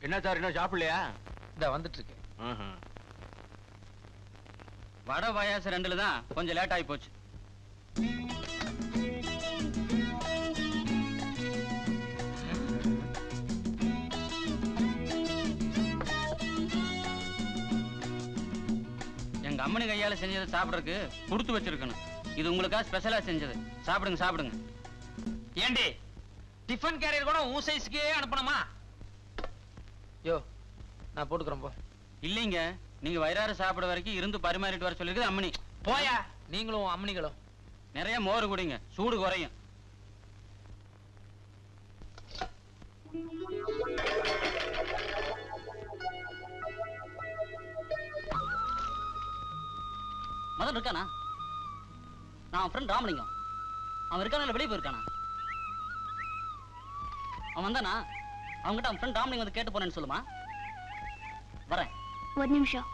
என்ன சார் இன்னும் சாப்பிடலையா? இந்த வந்துட்டு இருக்கேன். வட பாயாசம் 2ல தான் கொஞ்சம் லேட் ஆகி போச்சு. எங்க அம்மனி கையால செஞ்சதை சாப்பிடறதுக்கு கொடுத்து வச்சிருக்கணும். இது உங்களுக்காக ஸ்பெஷலா செஞ்சது. சாப்பிடுங்க சாப்பிடுங்க. ஏண்டி டிஃபன் கேரியர் கூட உன் சைஸ்க்கே அனுப்பணுமா? யோ நான் போட்டுக்கிறேன் போ. இல்லைங்க, நீங்க வயிறார சாப்பிட வரைக்கும் இருந்து பரிமாறிட்டு வர சொல்லிருக்குது அம்மனி. போயா நீங்களும் அம்மனிகளும். நிறைய மோர் குடிங்க, சூடு குறையும். மதன் இருக்கானா? நான் ஃப்ரெண்ட் ராமலிங்கம். அவன் இருக்கான வெளியே போயிருக்கானா? அவன் வந்தானா? அவங்ககிட்ட அவன் ஃப்ரெண்ட் ராமலிங்கம் வந்து கேட்டு போனேன்னு சொல்லுமா. வரேன். ஒரு நிமிஷம்.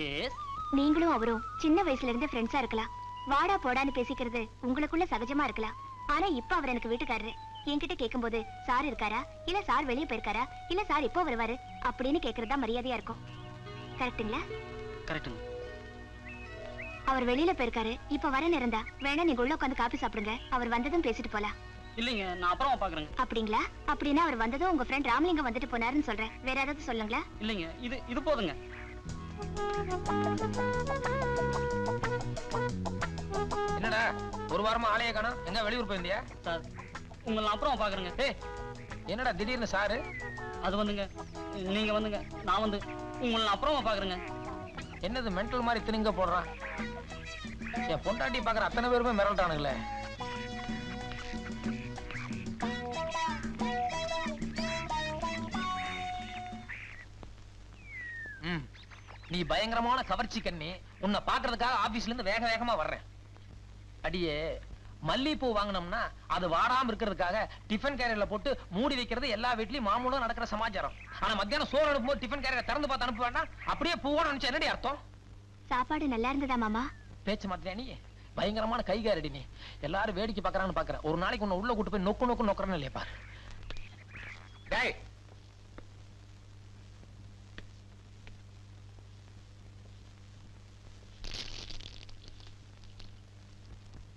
எஸ். நீங்களும் அவரும் சின்ன வயசுல இருந்து ஃப்ரெண்ட்ஸா இருக்கலாம். வாடா போடான்னு பேசிக்கிறது உங்களுக்குள்ள சகஜமா இருக்கலாம். ஆனா இப்ப அவர் எனக்கு வீட்டுக்காரரு. என்கிட்ட கேட்கும்போது சார் இருக்காரா, இல்ல சார் வெளியே போயிருக்காரா, இல்ல சார் இப்போ வருவாரு அப்படின்னு கேக்குறதா மரியாதையா இருக்கும். கரெக்டுங்களா? கரெக்டுங்க. அவர் வெளியில போயிருக்காரு, இப்ப வர நேரம்தா. வேணா நீங்க உள்ள உட்காந்து காபி சாப்பிடுங்க. அவர் வந்ததும் பேசிட்டு போலாம். இல்லைங்க, நான் அப்புறமா பாக்குறேங்க. அப்படிங்களா? அப்படின்னா அவர் வந்ததும் உங்க ஃப்ரெண்ட் ராமலிங்கம் வந்துட்டு போனாருன்னு சொல்றேன். வேற ஏதாவது சொல்லுங்களா? இல்லைங்க, இது போதுங்க. என்னடா ஒரு வாரமா ஆளைய காணோம்? எங்க வெளியூர் போயிருந்தியா? சார் உங்களை நான் அப்புறமா பாக்குறேங்க. ஏய் என்னடா திடீர்னு சாரு? அது வந்துங்க, நீங்க வந்துங்க, நான் வந்து உங்களை நான் அப்புறமா பாக்குறேங்க. என்னது மென்டல் மாதிரி திணிங்க போடுறான்? என் பொண்டாட்டி பாக்குற அத்தனை பேருமே மிரட்டானுங்களே. நீ பயங்கரமான கவர்ச்சி கண்ணி. உன்னை பாக்குறதுக்காக ஆபீஸ்ல இருந்து வேக வேகமா வர்றேன். அடியே மல்லிகைப்பூ வாங்கினோம்னா அது வாடாம இருக்கிறதுக்காக டிஃபன் கேரியர்ல போட்டு மூடி வைக்கிறது எல்லா வீட்லயும் மாமூலம் நடக்கிற சமாச்சாரம். ஆனா மத்தியானம் சோறு அனுப்பும்போது டிஃபன் கேரியரை திறந்து பார்த்து அனுப்ப வேண்டாம். அப்படியே பூவோட நினைச்சா என்னடி அர்த்தம்? சாப்பாடு நல்லா இருந்ததா மாமா? பேச்சு மாத்தியா நீ? பயங்கரமான கைகாரடி நீ. எல்லாரும் வேடிக்கை பாக்குறான்னு பாக்குற. ஒரு நாளைக்கு உன்னை உள்ள கூட்டு போய் நொக்கு நொக்கு நொக்குறன்னு இல்லையா பாரு. டேய்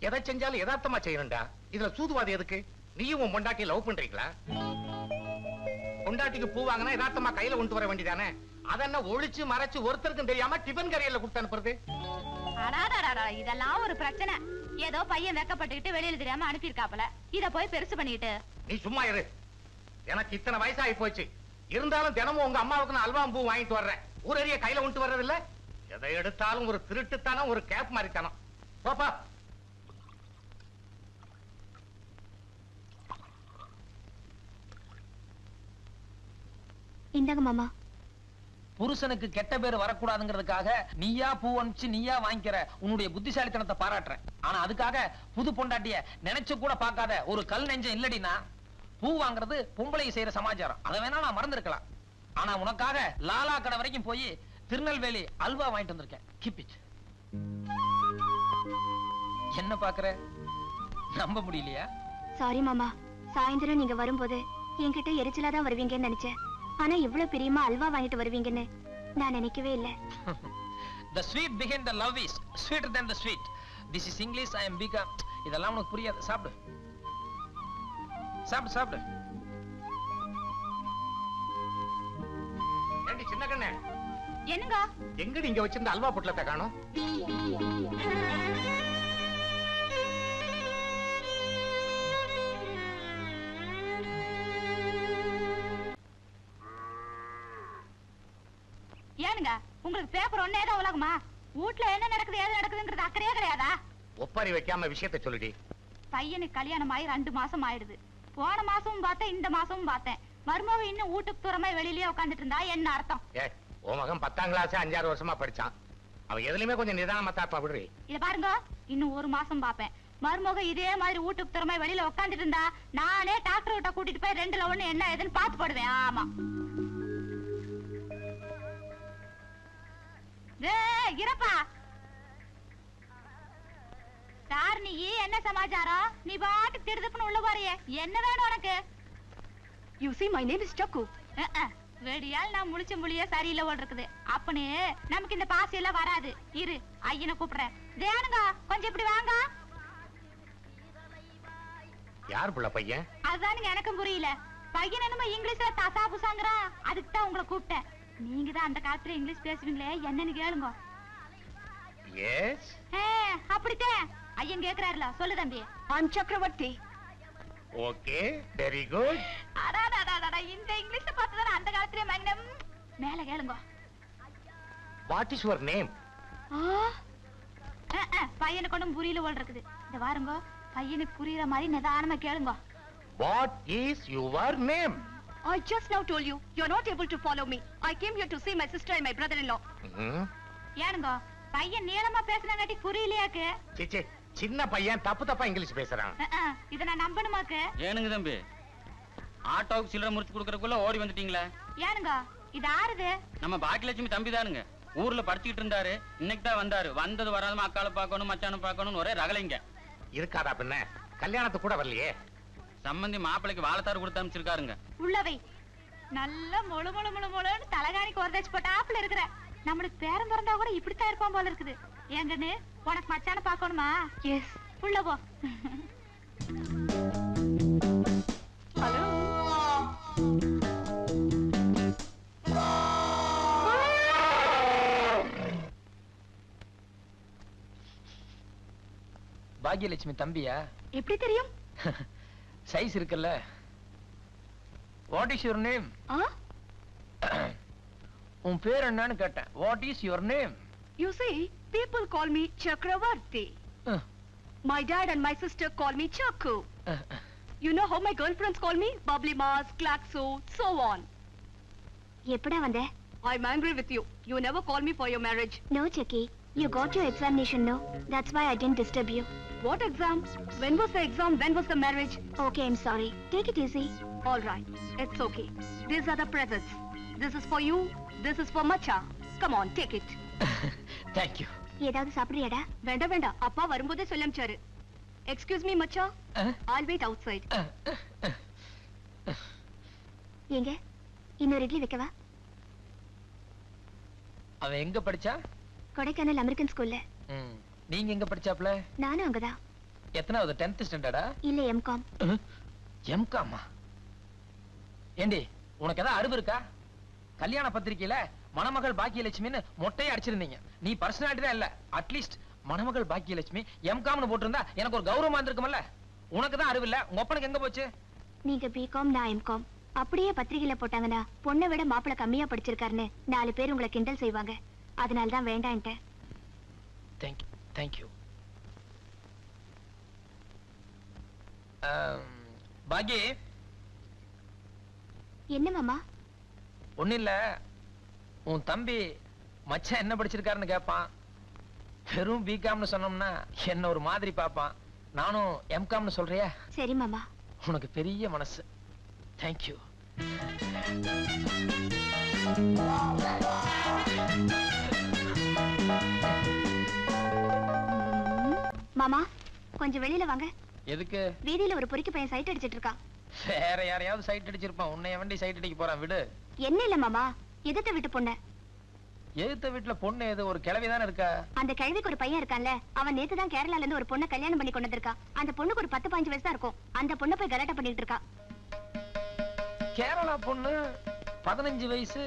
எதை செஞ்சாலும் யதார்த்தமா செய்யணும்டா. இதுல சூதுவாதி எதுக்கு? நீயும் உன் பொண்டாட்டி லவ் பண்றீங்களா? பொண்டாட்டிக்கு பூ வாங்கினா யதார்த்தமா கையில கொண்டு வர வேண்டியதானே? அதென்ன ஒளிச்சு மறைச்சு ஒருத்தருக்கும் தெரியாம டிபன் கரையில கொடுத்து அனுப்புறது? இதெல்லாம் ஒரு பிரச்சனை. ஏதோ பையன் வெக்கப்பட்டுக்கிட்டு வெளியில தெரியாம அனுப்பியிருக்காப்ல. இத போய் பெருசு பண்ணிட்டு நீ சும்மா இரு. எனக்கு இத்தனை வயசாகி போச்சு. இருந்தாலும் தினமும் உங்க அம்மாவுக்கு நான் அல்வா பூ வாங்கிட்டு வர்றேன். ஊரறிய கையில கொண்டு வர்றது இல்ல. எதை எடுத்தாலும் ஒரு திருட்டுத்தானம், ஒரு கேப் மாதிரி தானம். பாப்பா இந்தாங்க மாமா. புருஷனுக்கு கெட்ட பேர் வரக்கூடாதுங்கிறதுக்காக நீயா பூ அனுப்பிச்சு நீயா வாங்கிக்கிற உன்னுடைய புத்திசாலித்தனத்தை பாராட்டுறேன். ஆனா அதுக்காக புது பொண்டாட்டிய நினைச்சு கூட பார்க்காத ஒரு கல் நெஞ்சம் இல்லடினா. பூ வாங்குறது பொம்பளை செய்யற சமாச்சாரம். அதை வேணா நான் மறந்துருக்கலாம். ஆனா உனக்காக லாலா கடை வரைக்கும் போய் திருநெல்வேலி அல்வா வாங்கிட்டு வந்திருக்கேன். Keep it. என்ன பாக்குற? நம்ப முடியலையா? சாரி மாமா. சாயந்தரம் நீங்க வரும்போது என்கிட்ட எரிச்சலா தான் வருவீங்கன்னு நினைச்சேன். ஆனா இவ்வளவு பிரியமா அல்வா வாங்கிட்டு வருவீங்கன்னு நான் நினைக்கவே இல்ல. The sweet behind the love is sweeter than the sweet. This is English. I am bigger. இதெல்லாம் உனக்கு புரியாது. சாப்பிடு சாப்பிடு சாப்பிடு. ஏண்டி சின்ன கண்ணே, என்னங்க எங்க நீங்க வச்சிருந்த அல்வா பொட்டலத்தை காணோம்? ஏனுங்க உங்களுக்கு பேப்பர் ஒன்னே தான் உலகமா? வீட்ல என்ன நடக்குது ஏது நடக்குதுன்றது அக்கறையே கிடையாதா? ஒப்பாரி வைக்காம விஷயத்தை சொல்லுடி. பையனுக்கு கல்யாணம் ஆகி 2 மாசம் ஆயிடுது. போன மாசமும் பார்த்தேன், இந்த மாசமும் பார்த்தேன். மருமக இன்னும் வீட்டுக்கு தூரமா வெளியிலேயே உட்காந்துட்டு இருந்தா என்ன அர்த்தம்? உன் மகன் 10ஆம் கிளாஸ் 5-6 வருஷமா படிச்சான். அவன் எதுலயுமே கொஞ்சம் நிதானமா தாப்பா விடுறி. இத பாருங்க, இன்னும் 1 மாசம் பாப்பேன். மருமக இதே மாதிரி வீட்டுக்கு தூரமா வெளியில உட்காந்துட்டு இருந்தா நானே டாக்டர் கிட்ட கூட்டிட்டு போய் 2ல 1 என்ன ஏதுன்னு பாத்து போடுவேன். ஆமா இருப்பா. சார் நீ என்ன சமாச்சாரம்? நீ பாட்டுக்கு திடுதுப்புன்னு உள்ள போறியே, என்ன வேணும் உனக்கு? You see, my name is Chakku. வெடியால் நான் முழிச்ச மொழியே சரியில்லை ஓட இருக்குது. அப்பனே நமக்கு இந்த பாசி எல்லாம் வராது. இரு ஐயனை கூப்பிடுறேன். தேனுங்க கொஞ்சம் இப்படி வாங்க. யார் புள்ள பையன்? அதுதானுங்க எனக்கும் புரியல. பையன் என்னமோ இங்கிலீஷ்ல தசா புசாங்கிறான். அதுக்கு தான் உங்களை கூப்பிட்டேன். நீங்க தான் அந்த காலத்துல இங்கிலீஷ் பேசுவீங்களே, என்னன்னு கேளுங்க. எஸ். அப்படித்தான் ஐயன் கேக்குறாருல, சொல்லு தம்பி. I'm Chakravarti. Okay, very good. இந்த இங்கிலீஷ் பார்த்துதான் அந்த காலத்திலே மங்கனம். மேல கேளுங்க. What is your name? பையனுக்கு ஒன்றும் புரியல போல் இருக்குது. இந்த வாருங்க, பையனுக்கு புரியுற மாதிரி நிதானமா கேளுங்க. What is your name? I just now told you. You're not able to follow me. I came here to see my sister and my brother-in-law. ஏனுங்க பையன் நீளமா பேசுனாங்காட்டி புரியலையாக்கு? சிச்சி, சின்ன பையன் தப்பா இங்கிலீஷ் பேசுறான். இத நான் நம்பணுமாக்கு? ஏனுங்க தம்பி, ஆட்டோவுக்கு சில்லறை முறிச்சு கொடுக்கறதுக்குள்ள ஓடி வந்துட்டீங்களே. ஏனுங்க இது ஆறுது? நம்ம பாக்கியலட்சுமி தம்பி தானுங்க. ஊர்ல படிச்சுக்கிட்டு இருந்தாரு, இன்னைக்கு தான் வந்தாரு. வந்தது வராதமா அக்காளை பார்க்கணும் மச்சானை பார்க்கணும்னு ஒரே ரகலைங்க. இருக்காதா பின்ன? கல்யாணத்துக்கு கூட வரலையே. சம்பந்தி மாப்பிளைக்கு வாழைத்தாறு கொடுத்து அனுப்பிச்சிருக்காருங்க. உள்ளவை நல்ல முழு முழு முழு முழுன்னு தலகாணிக்கு ஒரு தச்சு போட்டாப்புல இருக்கிற. நம்மளுக்கு பேரம் பிறந்தா கூட இப்படித்தான் இருப்பான் போல இருக்குது. ஏங்கன்னு உனக்கு மச்சான பாக்கணுமா? Yes. உள்ள போ. Hello. பாக்யலட்சுமி தம்பியா? எப்படி தெரியும்? சைஸ் இருக்குல்ல. What is your name? உன் பேர் என்னன்னு கேட்டேன். What is your name? You see, people call me Chakravarti. My dad and my sister call me Chakku. You know how my girlfriends call me? Bubbly Mars, Klaxo, so on. எப்படா வந்த? I'm angry with you. You never call me for your marriage. No, Chucky. You got your examination, no? That's why I didn't disturb you. What exam? When was the exam? When was the marriage? Okay, I'm sorry. Take it easy. All right. It's okay. These are the presents. This is for you. This is for Macha. Come on, take it. Thank you. ஏதாவது சாப்பிடுறியாடா? வேண்டாம் வேண்டாம். அப்பா வரும்போதே சொல்லம்ச்சாரு. Excuse me, Macha. I'll wait outside. எங்க? இன்னொரு இட்லி வைக்கவா? அவன் எங்க படிச்சா? கொடைக்கானல் அமெரிக்கன் ஸ்கூல்ல. நீங்க எங்க படிச்சாப்ல? நானும் அங்கதான். எத்தனாவது? 10th ஸ்டாண்டர்டா? இல்ல எம்காம். எம்காமா? ஏண்டி உனக்கு ஏதாவது அறிவு இருக்கா? கல்யாண பத்திரிக்கையில மணமகள் பாக்கியலட்சுமின்னு மொட்டையா அடிச்சிருந்தீங்க. நீ பர்சனாலிட்டி தான் இல்ல. அட்லீஸ்ட் மணமகள் பாக்கியலட்சுமி எம்காம்னு போட்டிருந்தா எனக்கு ஒரு கௌரவமா இருந்திருக்கும்ல. உனக்கு தான் அறிவு இல்ல. உங்க அப்பனுக்கு எங்க போச்சு? நீங்க பிகாம், நான் எம்காம். அப்படியே பத்திரிகையில போட்டாங்கன்னா பொண்ணை விட மாப்பிள கம்மியா படிச்சிருக்காருன்னு 4 பேர் உங்களை கிண்டல் செய்வாங்க. அதனால தான் வேண்டான்ட்டேன். Thank you. Thank you. பாக்கி என்ன மாமா? ஒண்ணு இல்ல. உன் தம்பி மச்சான் என்ன படிச்சிருக்காருன்னு கேட்பான். வெறும் பிகாம்னு சொன்னோம்னா என்ன ஒரு மாதிரி பாப்பான். நானும் எம்காம்னு சொல்றியா? சரி மாமா. உனக்கு பெரிய மனசு. தேங்க்யூ. மாமா கொஞ்சம் வெளியில வாங்க. எதுக்கு? வீதியில ஒரு பொறுக்கி பையன் சைட் அடிச்சிட்டு இருக்கான். வேற யாரையாவது சைட் அடிச்சிருப்பான். உன்னை வண்டி சைட் அடிக்க போறான். விடு. என்ன இல்ல மாமா, எதிர்த்த வீட்டு பொண்ணு. எதிர்த்த வீட்டுல பொண்ணு எது? ஒரு கிழவிதானே இருக்கா? அந்த கிழவிக்கு ஒரு பையன் இருக்கான்ல, அவன் நேத்து தான் கேரளால இருந்து ஒரு பொண்ணை கல்யாணம் பண்ணி கொண்டு வந்திருக்கான். அந்த பொண்ணுக்கு ஒரு 10-15 வயசு தான் இருக்கும். அந்த பொண்ணை போய் கலாட்டா பண்ணிட்டு இருக்கா. கேரளா பொண்ணு 15 வயசு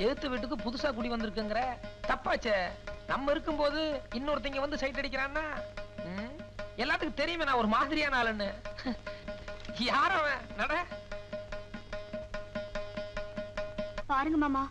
எதிர்த்த வீட்டுக்கு புதுசா குடி வந்திருக்குங்கிற? தப்பாச்சே. நம்ம இருக்கும்போது இன்னொருத்தங்க வந்து சைட் அடிக்கிறான்னா எல்லாத்துக்கும் தெரியுமே நான் ஒரு மாதிரியான ஆளுன்னு. யார் அவன்? நட பாருங்க மாமா.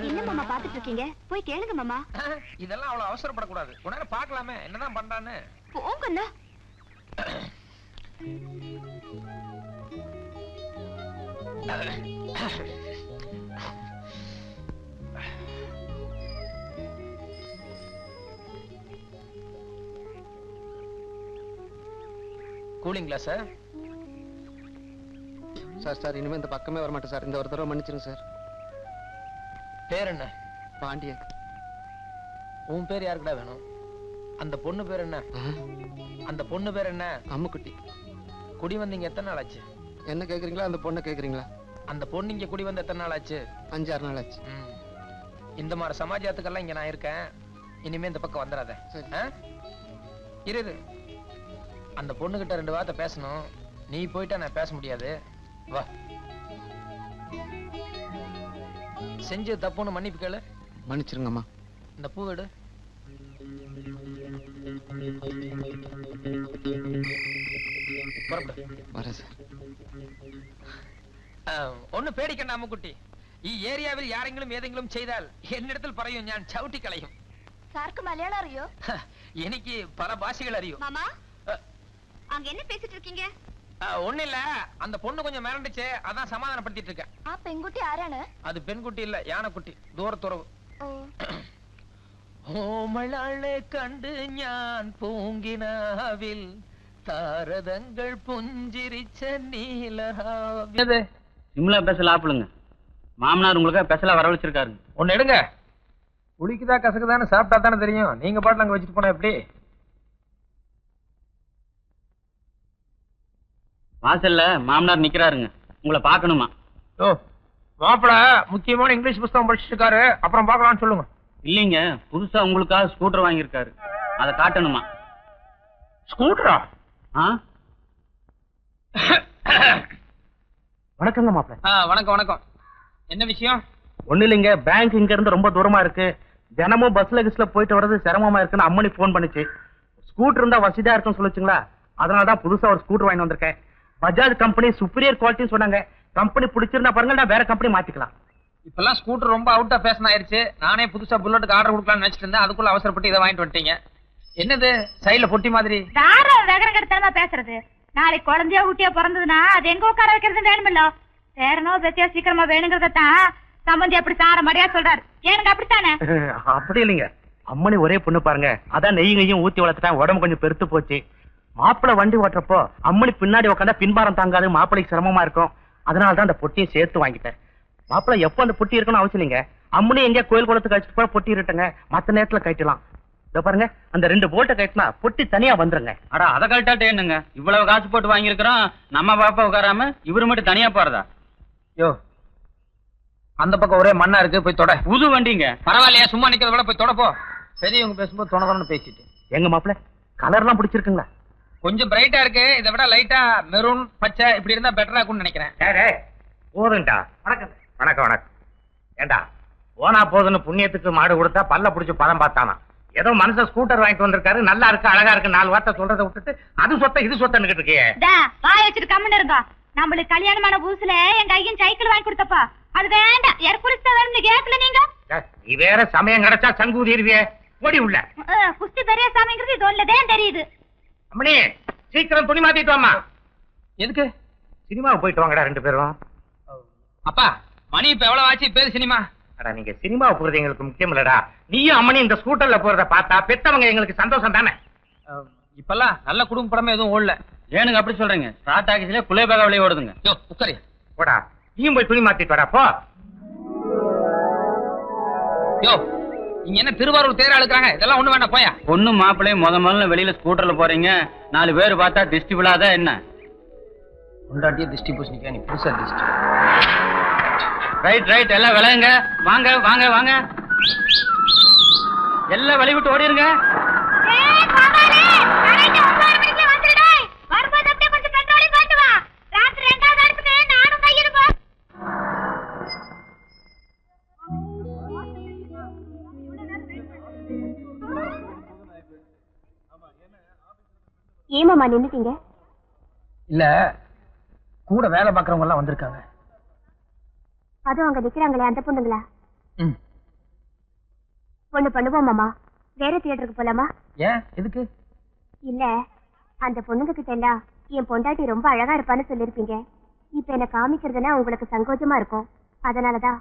என்ன மாமா பாத்துட்டு இருக்கீங்க? போய் கேளுங்க மாமா. இதெல்லாம் அவ்வளவு அவசரப்படக்கூடாது. உடனே பாக்கலாமே என்னதான் பண்றான்னு. போங்கண்ணா. கூலிங் கிளாஸ் சார் இனிமே இந்த பக்கமே வர மாட்டேன் சார். இந்த ஒரு தடவை மன்னிச்சிருங்க சார். பேர் என்ன? பாண்டியன். உன் பேர் யாருக்குடா வேணும்? அந்த பொண்ணு பேர் என்ன? அந்த பொண்ணு பேர் என்ன? அம்முக்குட்டி. குடி வந்தீங்க எத்தனை நாள் ஆச்சு? என்ன கேக்குறீங்களா அந்த பொண்ணை கேக்குறீங்களா? அந்த பொண்ணு இங்க குடி வந்து எத்தனை நாள் ஆச்சு? 5-6 நாள் ஆச்சு. இந்த மாதிரி சமாஜத்துக்கெல்லாம் இங்க நான் இருக்கேன். இனிமே இந்த பக்கம் வந்துடாத. இரு, அந்த பொண்ணுகிட்ட 2 வார்த்தை பேசணும். நீ போயிட்டா நான் பேச முடியாது. வா. செஞ்சு தப்புன்னு மன்னிப்பு கேளு. மன்னிச்சிருங்கம்மா. இந்த பூ எடு. வரேன் சார். ஒண்ணு பேடிக்கண்ட அம்முக்குட்டி. ஏரியாவில் யாரெങ്കിലും ஏதெങ്കിലും செய்தால் என்னிடத்தில் പറയും ഞാൻ ചവിട്ടി കളയും. சாருக்கு மலையாளம் அறியோ? எனக்கு பல பாஷைகள் அறியும். மாமா அங்க என்ன பேசிட்டு இருக்கீங்க? ஒண்ணு இல்ல, அந்த பொண்ணு கொஞ்சம் மிரண்டுச்சு, அதான் சமாதானப்படுத்திட்டு இருக்கேன். ஆ பெண்குட்டி ஆரானு? அது பெண்குட்டி இல்ல, யானைக்குட்டி. தூரத்துறவு. ஓ ഓമളെ കണ്ട് ഞാൻ പൂങ്കിനാവിൽ താരതങ്ങൾ പുഞ്ചിരിച്ച നീലരാവിൽ. சிம்லா பெசல் ஆப்பிளுங்க. மாமனார் உங்களுக்கு பெசலா வரவழைச்சிருக்காரு. ஒன்னு எடுங்க. புளிக்குதா கசக்குதான்னு சாப்பிட்டா தானே தெரியும். நீங்க பாட்டுல அங்க வச்சுட்டு போனா எப்படி? வாசல்ல மாமனார் நிக்கிறாருங்க. உங்களை பாக்கணுமா? ஓ மாப்பிள முக்கியமான இங்கிலீஷ் புத்தகம் படிச்சுட்டு இருக்காரு. அப்புறம் பாக்கலாம்னு சொல்லுங்க. இல்லைங்க, புதுசா உங்களுக்காக ஸ்கூட்டர் வாங்கியிருக்காரு. அதை காட்டணுமா? ஸ்கூட்டரா? வணக்கங்க மாப்பிள. வணக்கம் வணக்கம். என்ன விஷயம்? ஒண்ணு இல்லைங்க, பேங்க் இங்க இருந்து ரொம்ப தூரமா இருக்கு. தினமும் பஸ்ல கிஸ்ல போயிட்டு வர்றது சிரமமா இருக்குன்னு அம்மனி போன் பண்ணுச்சு. ஸ்கூட்டர் இருந்தா வசதியா இருக்குன்னு சொல்லுச்சுங்களா, அதனாலதான் புதுசா ஒரு ஸ்கூட்டர் வாங்கி வந்திருக்கேன். பஜாஜ் கம்பெனி சுப்பீரியர் குவாலிட்டின்னு சொன்னாங்க. கம்பெனி பிடிச்சிருந்தா பாருங்க, நான் வேற கம்பெனி மாத்திக்கலாம். இப்பெல்லாம் ஸ்கூட்டர் ரொம்ப அவுட் ஆஃப் ஃபேஷன் ஆயிருச்சு. நானே புதுசா புல்லட்டுக்கு ஆர்டர் கொடுக்கலாம்னு நினைச்சிட்டு இருந்தேன். அதுக்குள்ள அவசரப்பட்டு இதை வாங்கிட்டு வந்துட்டீங்க. என்னது சைடுல பொட்டி மாதிரி? வேகரம் கெடுத்தனமா பேசுறது. நாளைக்கு குழந்தையா ஊட்டியா பிறந்ததுன்னா அது எங்க உட்கார வைக்கிறது வேணுமில்ல? பேரனோ பெத்தியா சீக்கிரமா வேணுங்கிறதான் சம்பந்தி அப்படி சார மாதிரியா சொல்றாரு. ஏனுங்க அப்படித்தானே? அப்படி இல்லைங்க, அம்மனி ஒரே பொண்ணு பாருங்க, அதான் நெய்யும் ஊத்தி வளர்த்துட்டா உடம்பு கொஞ்சம் பெருத்து போச்சு. மாப்பிளை வண்டி ஓட்டுறப்போ அம்மனி பின்னாடி உட்காந்தா பின்பாரம் தாங்காது, மாப்பிளைக்கு சிரமமா இருக்கும். அதனாலதான் அந்த பொட்டியை சேர்த்து வாங்கிட்டேன். மாப்பிளை எப்போ அந்த பொட்டி இருக்கணும் அவசியம் இல்லைங்க. அம்மனி எங்க கோயில் குளத்துக்கு கழிச்சுட்டு போய் பொட்டி இருட்டுங்க, மத்த நேரத்துல கட்டலாம். இத பாருங்க, அந்த 2 போல்ட்டை கட்டினா பொட்டி தனியா வந்துருங்க. அடா அதை கழட்டாட்டே என்னங்க, இவ்வளவு காசு போட்டு வாங்கியிருக்கிறோம். நம்ம பாப்பா உட்காராம இவரு மட்டும் தனியா போறதா? யோ அந்த பக்கம் ஒரே மண்ணா இருக்கு, போய் தொட. புது வண்டிங்க. பரவாயில்லையா, சும்மா நிக்கிறத விட போய் தொடப்போ. பெரியவங்க பேசும்போது தொணதொன்னு பேசிட்டு. எங்க மாப்பிள கலர்லாம் பிடிச்சிருக்குங்களா? கொஞ்சம் பிரைட்டா இருக்கு. இதை விட லைட்டா மெரூன் பச்சை இப்படி இருந்தா பெட்டரா இருக்கும்னு நினைக்கிறேன். போதுண்டா. வணக்கம் வணக்கம் வணக்கம். ஏண்டா போனா போதுன்னு புண்ணியத்துக்கு மாடு கொடுத்தா பல்ல புடிச்சு பதம் பார்த்தானா? ஏதோ மனுஷன் ஸ்கூட்டர் வாங்கிட்டு வந்திருக்காரு, நல்லா இருக்கு அழகா இருக்கு 4 வார்த்தை சொல்றதை விட்டுட்டு அது சொத்த இது சொத்தன்னு இருக்கியே. வாய் வச்சுட்டு கம்முன்னு இருங்க. நம்மளுக்கு கல்யாணமான புதுசுல எங்க ஐயன் சைக்கிள் வாங்கி கொடுத்தப்பா, அது வேண்டாம் எர்குலிஸ் தான் வேணும்னு கேட்கல நீங்க. நீ வேற சமயம் கிடைச்சா சங்கூதி இருவியே, ஓடி உள்ள. குஸ்தி பெரிய சாமிங்கிறது இது ஒண்ணுதான் தெரியுது. அம்மணி சீக்கிரம் துணி மாத்திட்டு வாமா. எதுக்கு? சினிமாவுக்கு போயிட்டு வாங்கடா 2 பேரும். அப்பா மணி இப்ப எவ்வளவு ஆச்சு? பேரு சினிமா. அடா நீங்க சினிமாவுக்கு போறது எங்களுக்கு முக்கியம் இல்லடா. நீயும் அம்மனி இந்த ஸ்கூட்டர்ல போறத பார்த்தா பெத்தவங்க எங்களுக்கு சந்தோஷம் தானே. இப்பெல்லாம் நல்ல குடும்ப படமே எதுவும் ஓடல. ஏனுங்க அப்படி சொல்றீங்க? டாடா ஆகிஸ்ல குலேபேகா விளைய ஓடுதுங்க. யோ உட்காரு. போடா நீயும் போய் துணி மாத்திட்டு வாடா போ. யோ இங்க என்ன திருவாரூர் தேரா அழுக்குறாங்க? இதெல்லாம் ஒண்ணு வேண்டாம் போயா. பொண்ணு மாப்பிள்ளையும் முதல்ல வெளியில ஸ்கூட்டர்ல போறீங்க, 4 பேர் பார்த்தா திருஷ்டி விழாதா என்ன? கொண்டாட்டிய திருஷ்டி பூசணிக்கா, நீ புதுசா திருஷ்டி. ரைட் ரைட், எல்லாம் விளையுங்க. வாங்க வாங்க வாங்க, எல்லாம் வழி விட்டு ஓடிருங்க. ஏமாமா நின்னுட்டீங்க? இல்ல கூட வேலை பாக்குறவங்க எல்லாம் வந்திருக்காங்க. அதுவும் அங்க நிக்கிறாங்களே அந்த பொண்ணுங்களா? ம். ஒண்ணு பண்ணுவோம் மாமா, வேற தியேட்டருக்கு போலாமா? ஏன் எதுக்கு? இல்ல அந்த பொண்ணுங்க கிட்ட எல்லாம் என் பொண்டாட்டி ரொம்ப அழகா இருப்பான்னு சொல்லிருப்பீங்க. இப்ப என்ன காமிக்கிறதுனா உங்களுக்கு சங்கோச்சமா இருக்கும், அதனாலதான்.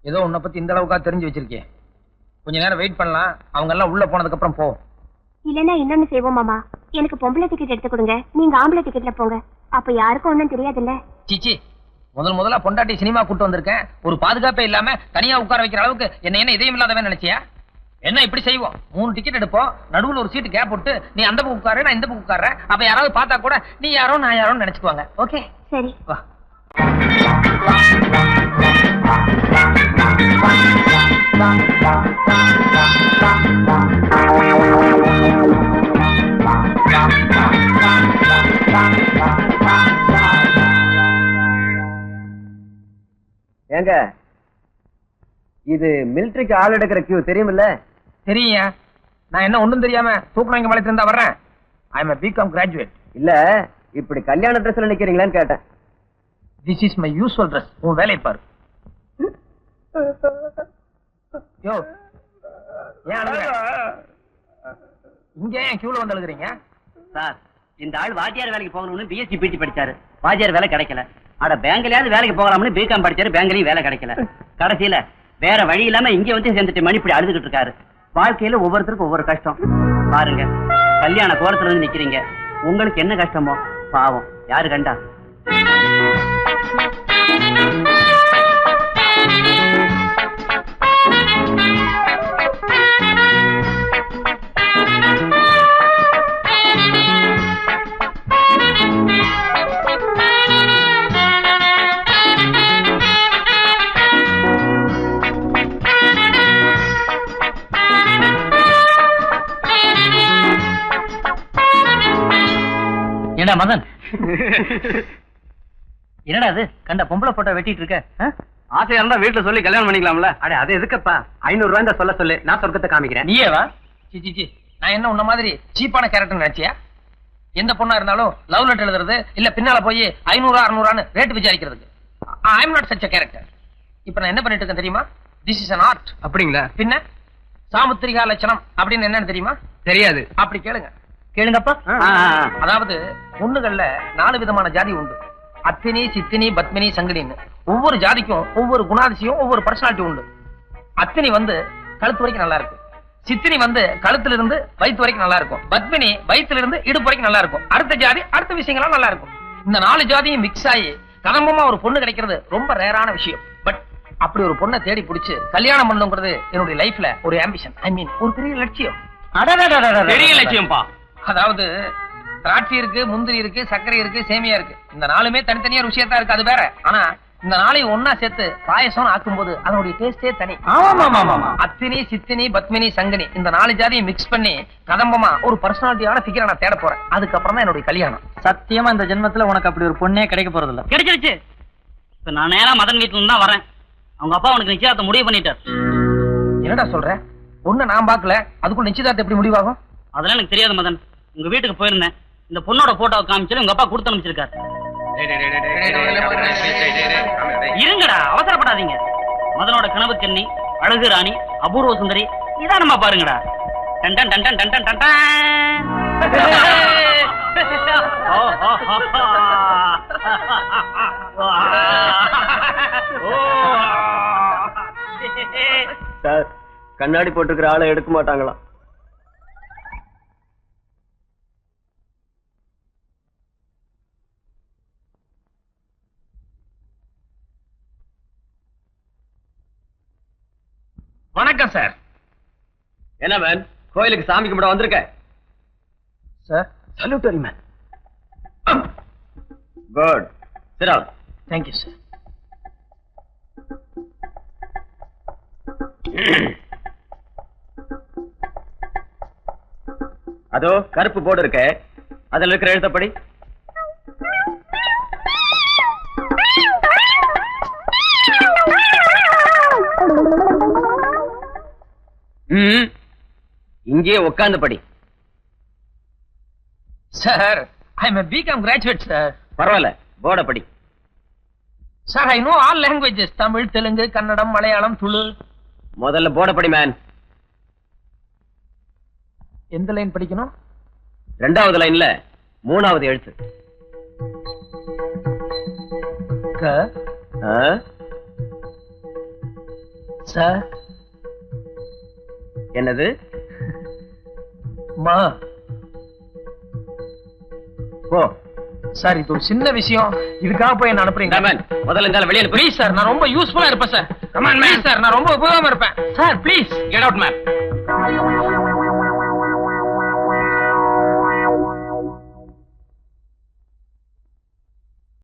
ஏதோ உன்னை பத்தி இந்த அளவுக்கா தெரிஞ்சு வச்சிருக்கேன். கொஞ்ச நேரம் வெயிட் பண்ணலாம், அவங்க எல்லாம் உள்ள போனதுக்கு அப்புறம் போ. இல்லன்னா இன்னொன்னு செய்வோம் மாமா, எனக்கு பொம்பளை டிக்கெட் எடுத்து கொடுங்க, நீங்க ஆம்பளை டிக்கெட்ல போங்க. அப்ப யாருக்கும் ஒண்ணும் தெரியாதுல்ல. சிச்சி, முதல்ல பொண்டாட்டி சினிமா கூட்டு வந்திருக்கேன், ஒரு பாதுகாப்பே இல்லாம தனியா உட்கார வைக்கிற அளவுக்கு என்ன இதயம் இல்லாதவன் நினைச்சியா? என்ன இப்படி செய்வோம், 3 டிக்கெட் எடுப்போம், நடுவுல ஒரு சீட்டு கேப் போட்டு நீ அந்த பக்கம் உட்காரு, நான் இந்த பக்கம் உட்கார்றேன். அப்ப யாராவது பார்த்தா கூட நீ யாரோ நான் யாரோன்னு நினைச்சுக்குவாங்க. ஓகே சரி. வா. ஏங்க, இது மிலிட்டரிக்கு ஆள் எடுக்கிற கியூ தெரியுமில்ல? தெரியுங்க. நான் என்ன ஒண்ணும் தெரியாம தூக்குனவங்க மலைக்கு இருந்தா வர்றேன். I am a BCom graduate. இல்ல, இப்படி கல்யாண ட்ரெஸ்ல நிக்கிறீங்களான்னு கேட்டேன். This is my usual dress. உன் வேலையை பாரு. யோ, ஏன் அழுகுற? இங்க ஏன் கியூல வந்து அழுகுறீங்க? சார், இந்த ஆள் வாத்தியார் வேலைக்கு போகணும்னு பிஎஸ்சி பிடி படிச்சாரு, வாத்தியார் வேலை கிடைக்கல. அட பேங்க்லயாவது வேலைக்கு போகலாம்னு பிகாம் படிச்சாரு, பேங்க்லயும் வேலை கிடைக்கல. கடைசியில வேற வழி இல்லாம இங்க வந்து சேர்ந்துட்டு மணி இப்படி அழுதுகிட்டு இருக்காரு. வாழ்க்கையில ஒவ்வொருத்தருக்கும் ஒவ்வொரு கஷ்டம். பாருங்க, கல்யாண கோரத்துல வந்து நிக்கிறீங்க, உங்களுக்கு என்ன கஷ்டமோ பாவம் யாரு கண்டா? என்னடா மதன், என்னடா அது கண்ட பொம்பளை போட்டோ வெட்டிட்டு இருக்க? ஆசையா இருந்தா வீட்டுல சொல்லி கல்யாணம் பண்ணிக்கலாம்ல. அட அது எதுக்குப்பா, 500 ரூபாய் சொல்ல சொல்லு, நான் சொர்க்கத்தை காமிக்கிறேன். நீயே வா. சி, நான் என்ன உன்ன மாதிரி சீப்பான கேரக்டர் நினைச்சியா? எந்த பொண்ணா இருந்தாலும் லவ் லெட்டர் எழுதுறது இல்ல பின்னால போய் 500 600 ரேட் விசாரிக்கிறதுக்கு. I am not such a character. இப்ப நான் என்ன பண்ணிட்டு இருக்கேன் தெரியுமா? This is an art. அப்படிங்களா? பின்ன சாமுத்திரிகா லட்சணம் அப்படின்னு என்னன்னு தெரியுமா? தெரியாது. அப்படி கேளுங்க. கேளுங்கப்பா. அதாவது பொண்ணுகள்ல 4 விதமான ஜாதி உண்டு. அத்தினி, சித்தினி, பத்மினி, சங்கடின்னு. ஒவ்வொரு ஜாதிக்கும் ஒவ்வொரு குணாதிசயம், ஒவ்வொரு பர்சனாலிட்டி உண்டு. அத்தினி வந்து கழுத்து வரைக்கும் நல்லா இருக்கும், சித்தினி வந்து கழுத்துல இருந்து வயிற்று வரைக்கும் நல்லா இருக்கும், பத்மினி வயிற்றுல இருந்து இடுப்பு வரைக்கும் நல்லா இருக்கும், அடுத்த ஜாதி அடுத்த விஷயங்கள்லாம் நல்லா இருக்கும். இந்த 4 ஜாதியும் மிக்ஸ் ஆகி கதம்பமா ஒரு பொண்ணு கிடைக்கிறது ரொம்ப ரேரான விஷயம். பட் அப்படி ஒரு பொண்ணை தேடி பிடிச்சு கல்யாணம் பண்ணுங்கிறது என்னுடைய லைஃப்ல ஒரு ஆம்பிஷன். ஐ மீன் ஒரு பெரிய லட்சியம். பெரிய லட்சியம்பா. அதாவது திராட்சை இருக்கு, முந்திரி இருக்கு, சர்க்கரை இருக்கு, சேமியா இருக்கு. இந்த 4மே தனித்தனியா ருசியா இருக்கு, அது வேற. ஆனா இந்த 4ஐயும் ஒன்னா சேர்த்து பாயசம் ஆக்கும்போது அதனுடைய டேஸ்டே தனி. அத்தினி, சித்தினி, பத்மினி, சங்கனி இந்த 4 ஜாதியும் மிக்ஸ் பண்ணி கதம்பமா ஒரு பர்சனாலிட்டியான ஃபிகரை நான் தேட போறேன். அதுக்கப்புறம் தான் என்னுடைய கல்யாணம். சத்தியமா இந்த ஜென்மத்துல உனக்கு அப்படி ஒரு பொண்ணே கிடைக்க போறது இல்ல. கிடைச்சிருச்சு. இப்ப நான் நேரா மதன் வீட்டுல இருந்து தான் வரேன். அவங்க அப்பா உனக்கு நிச்சயத்தை முடிவு பண்ணிட்டார். என்னடா சொல்ற? பொண்ணு நான் பாக்கல, அதுக்குள்ள நிச்சயதார்த்தம் எப்படி முடிவாகும்? அதெல்லாம் எனக்கு தெரியாது மதன். உங்க வீட்டுக்கு போயிருந்தேன், இந்த பொண்ணோட போட்டோவை காமிச்சு உங்க அப்பா கொடுத்து அனுப்பிச்சிருக்காரு. இருங்கடா, அவசரப்படாதீங்க. மதனோட கனவு கன்னி, அழகு ராணி, அபூர்வ சுந்தரி இதான் நம்ம பாருங்கடா. Done done done done done done sir, கண்ணாடி போட்டுக்கிற ஆளை எடுக்க மாட்டாங்களா? வணக்கம் சார். என்ன மேன், கோயிலுக்கு சாமி கும்பிட வந்திருக்க? Sir salutary man. Good, sit down. Thank you sir. அதோ கருப்பு போர்டு இருக்க, அதுல இருக்கிற எழுத்தப்படி. இங்கேயே உட்கார்ந்து படி. Sir, I am a BCom graduate sir. பரவாயில்ல, போர்ட படி. Sir, I know all languages. Tamil, Telugu, Kannada, Malayalam, Tulu. முதல்ல போர்ட படி மேன். எந்த லைன் படிக்கணும்? 2வது லைன்ல 3வது எழுத்து. க. சார். என்னது? மா. ஓ சார் இது ஒரு சின்ன விஷயம், இதுக்காக போய் என்ன அனுப்புறீங்க? முதல்ல வெளியே ப்ளீஸ் சார், நான் ரொம்ப யூஸ்ஃபுல்லா இருப்பேன் சார். கமான் மேன் சார், நான் ரொம்ப உபயோகமா இருப்பேன் sir. Please get out man.